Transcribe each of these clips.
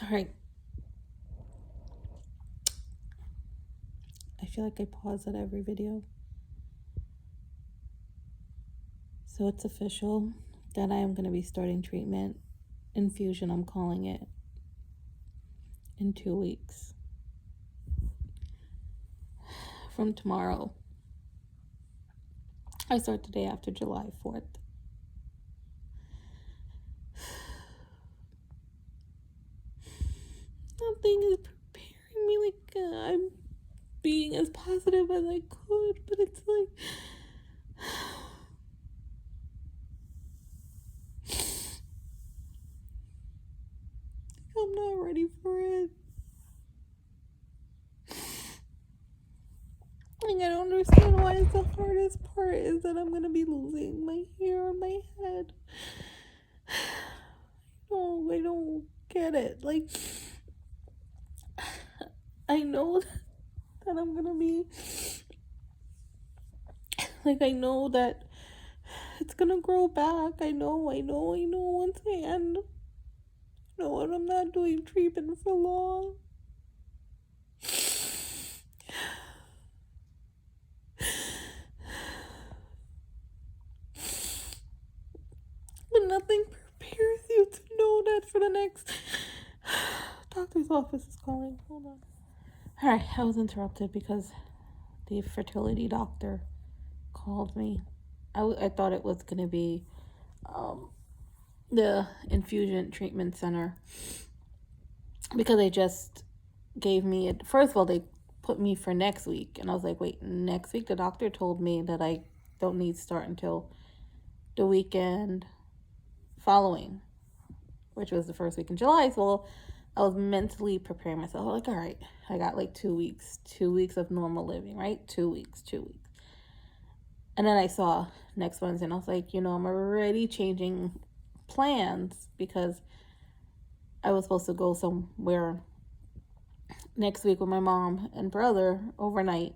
All right. I feel like I pause at every video. So it's official that I am going to be starting treatment. Infusion, I'm calling it, in 2 weeks. From tomorrow. I start the day after July 4th. Nothing is preparing me like I'm being as positive as I could, but it's like I'm not ready for it. Like, I don't understand why it's the hardest part is that I'm gonna be losing my hair on my head. No, I don't get it. Like, I know that I'm gonna be like, I know that it's gonna grow back. I know once I end. No, and I'm not doing treatment for long. But nothing prepares you to know that for the next. Doctor's office is calling. Hold on. Alright, I was interrupted because the fertility doctor called me. I thought it was going to be the infusion treatment center because they just gave me it. First of all, they put me for next week, and I was like, wait, next week? The doctor told me that I don't need to start until the weekend following, which was the first week in July. So I was mentally preparing myself. I was like, all right, I got like 2 weeks of normal living, right? 2 weeks. And then I saw next Wednesday, and I was like, I'm already changing plans because I was supposed to go somewhere next week with my mom and brother overnight.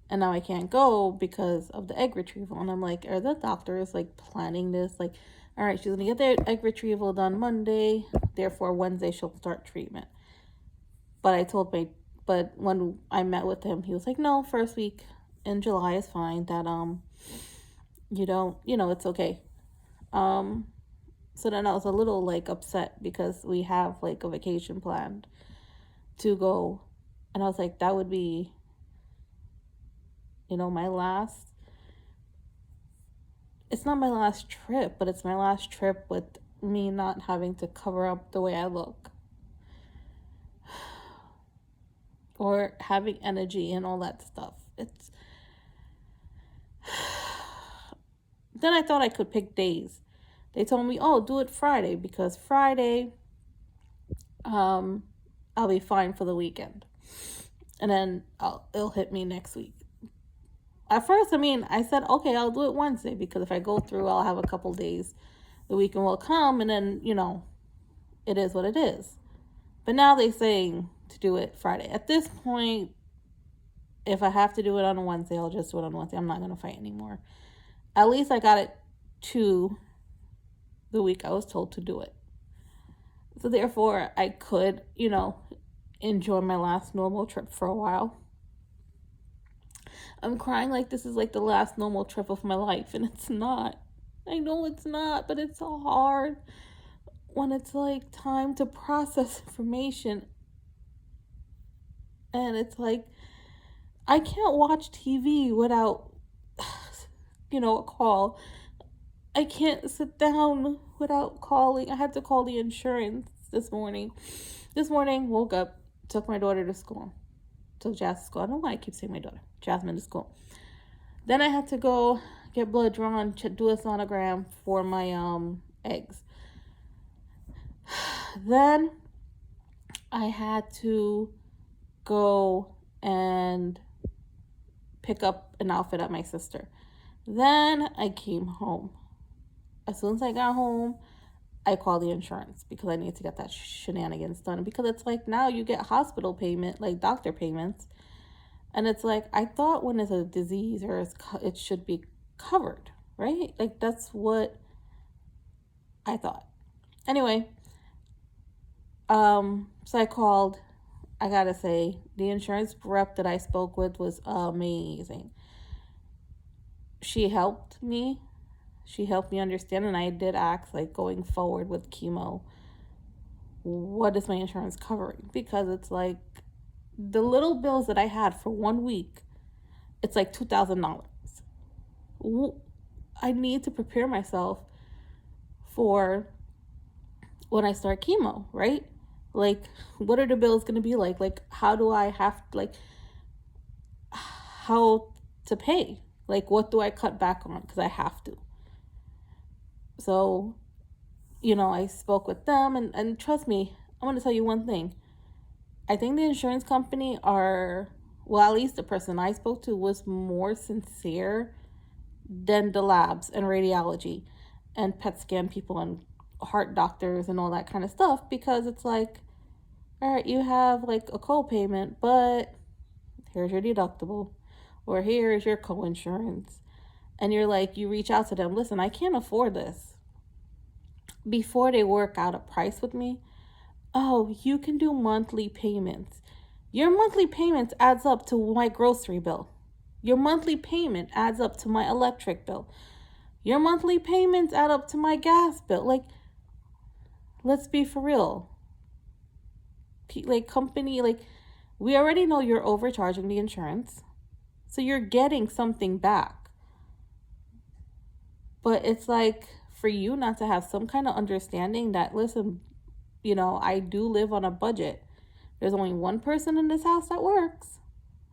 And now I can't go because of the egg retrieval. And I'm like, are the doctors like planning this? Like, all right, she's going to get their egg retrieval done Monday. Therefore, Wednesday she'll start treatment. But when I met with him, he was like, no, first week in July is fine. That, you don't, it's okay. So then I was a little like upset because we have like a vacation planned to go. And I was like, that would be, my last, it's not my last trip, but it's my last trip with me not having to cover up the way I look or having energy and all that stuff. Then I thought I could pick days. They told me, oh, do it Friday because Friday, I'll be fine for the weekend. And then it'll hit me next week. At first, I said, okay, I'll do it Wednesday because if I go through, I'll have a couple days. The weekend will come, and then, it is what it is. But now they're saying to do it Friday. At this point, if I have to do it on a Wednesday, I'll just do it on Wednesday. I'm not going to fight anymore. At least I got it to the week I was told to do it. So therefore, I could, enjoy my last normal trip for a while. I'm crying like this is like the last normal trip of my life, and it's not. I know it's not, but it's so hard when it's like time to process information. And it's like, I can't watch TV without, a call. I can't sit down without calling. I had to call the insurance this morning. This morning, woke up, took my daughter to school. Took Jasmine to school. I don't know why I keep saying my daughter. Jasmine to school. Then I had to go get blood drawn, do a sonogram for my eggs. Then I had to go and pick up an outfit at my sister. Then I came home. As soon as I got home, I called the insurance because I need to get that shenanigans done. Because it's like now you get hospital payment, like doctor payments. And it's like, I thought when it's a disease or it should be covered, right? Like that's what I thought. Anyway, So I called. I gotta say, the insurance rep that I spoke with was amazing. She helped me. She helped me understand, and I did ask, like, going forward with chemo, what is my insurance covering? Because it's like the little bills that I had for 1 week, it's like $2,000. I need to prepare myself for when I start chemo, right? Like, what are the bills going to be like? Like, how do I have, like, how to pay? Like, what do I cut back on? Because I have to. So, I spoke with them, and trust me, I'm going to tell you one thing. I think the insurance company well, at least the person I spoke to was more sincere than the labs and radiology and PET scan people and heart doctors and all that kind of stuff, because it's like, all right, you have like a co-payment, but here's your deductible, or here's your co-insurance. And you're like, you reach out to them, listen, I can't afford this. Before they work out a price with me, oh, you can do monthly payments. Your monthly payments adds up to my grocery bill. Your monthly payment adds up to my electric bill. Your monthly payments add up to my gas bill. Like, let's be for real. Like, company, like, we already know you're overcharging the insurance, so you're getting something back. But it's like, for you not to have some kind of understanding that, listen, I do live on a budget. There's only one person in this house that works.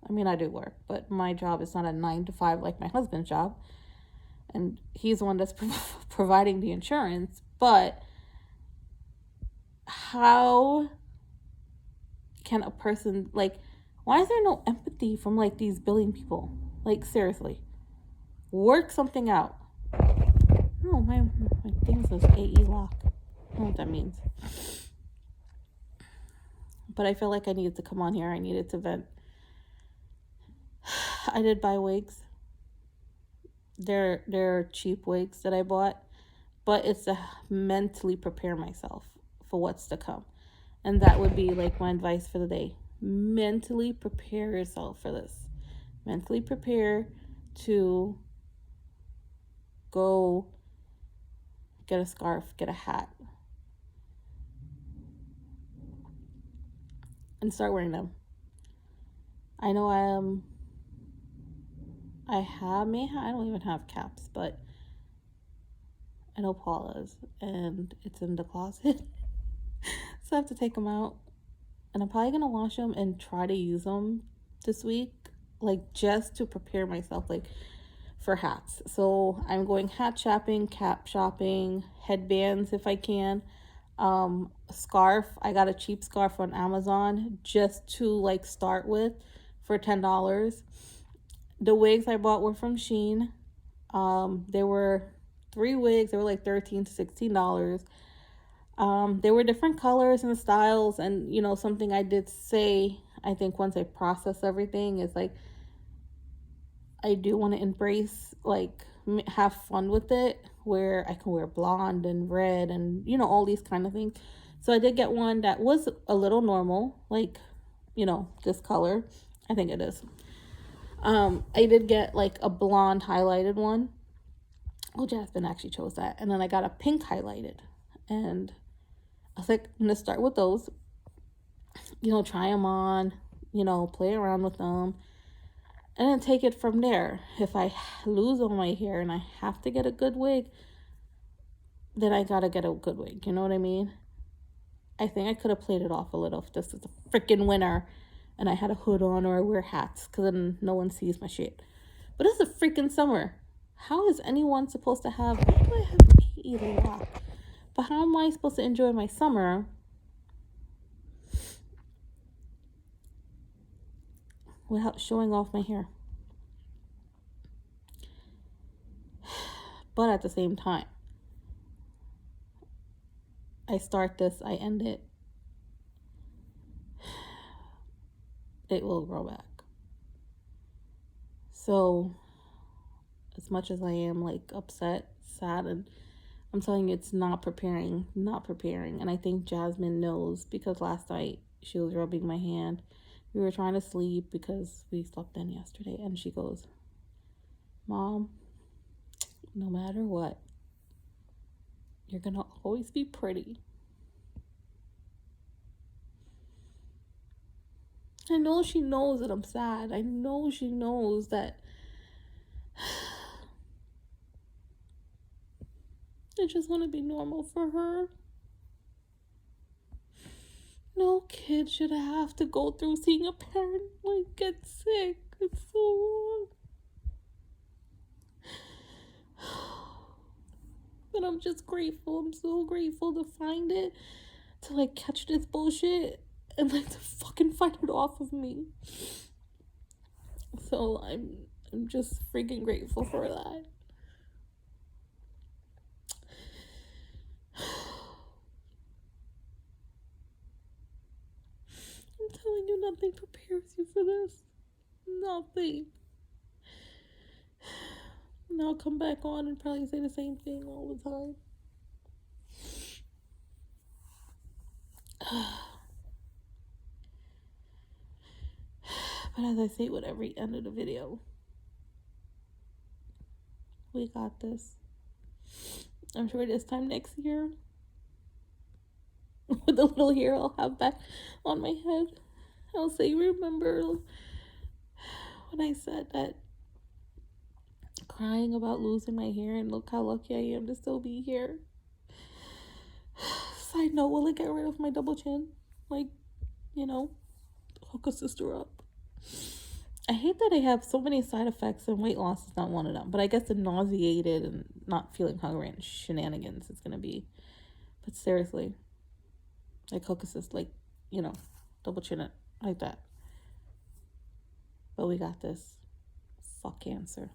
I mean, I do work, but my job is not a 9 to 5 like my husband's job. And he's the one that's providing the insurance. But how can a person, like, why is there no empathy from, like, these billing people? Like, seriously. Work something out. Oh, my thing says AE lock. I don't know what that means. But I feel like I needed to come on here. I needed to vent. I did buy wigs. They're cheap wigs that I bought, but it's to mentally prepare myself for what's to come. And that would be like my advice for the day. Mentally prepare yourself for this. Mentally prepare to go get a scarf, get a hat, and start wearing them. I know I don't even have caps, but I know Paula's, and it's in the closet. So I have to take them out, and I'm probably gonna wash them and try to use them this week, like, just to prepare myself, like, for hats. So I'm going hat shopping, cap shopping, headbands if I can. Scarf. I got a cheap scarf on Amazon just to, like, start with for $10. The wigs I bought were from Shein. There were 3 wigs. They were like $13 to $16. They were different colors and styles, and something I did say, I think, once I process everything, is like, I do want to embrace, like, have fun with it, where I can wear blonde and red and all these kind of things. So I did get one that was a little normal, like, this color. I think it is. I did get like a blonde highlighted one. Well, Jasmine actually chose that. And then I got a pink highlighted. And I was like, I'm going to start with those. Try them on, play around with them. And then take it from there. If I lose all my hair and I have to get a good wig, then I gotta get a good wig. You know what I mean? I think I could have played it off a little if this is a freaking winter and I had a hood on, or I wear hats, because then no one sees my shit. But it's a freaking summer. How is anyone supposed to have... Why do I have AE lock? But how am I supposed to enjoy my summer without showing off my hair? But at the same time, I start this, I end it. It will grow back. So, as much as I am, like, upset, sad, and I'm telling you, it's not preparing, not preparing. And I think Jasmine knows because last night she was rubbing my hand. We were trying to sleep because we slept in yesterday. And she goes, Mom, no matter what, you're going to always be pretty. I know she knows that I'm sad. I know she knows that I just want to be normal for her. No kid should have to go through seeing a parent like get sick. It's so wrong. But I'm just grateful. I'm so grateful to find it, to like catch this bullshit and like to fucking fight it off of me. So I'm just freaking grateful for that. I'm telling you, nothing prepares you for this. Nothing. And I'll come back on and probably say the same thing all the time. But as I say with every end of the video, we got this. I'm sure this time next year, with the little hair I'll have back on my head, I'll say, remember when I said that crying about losing my hair and look how lucky I am to still be here. Side note, will it get rid of my double chin? Like, you know, hook a sister up. I hate that I have so many side effects and weight loss is not one of them. But I guess the nauseated and not feeling hungry and shenanigans is going to be. But seriously, like hook assist, like, you know, double chin it like that. But we got this. Fuck cancer.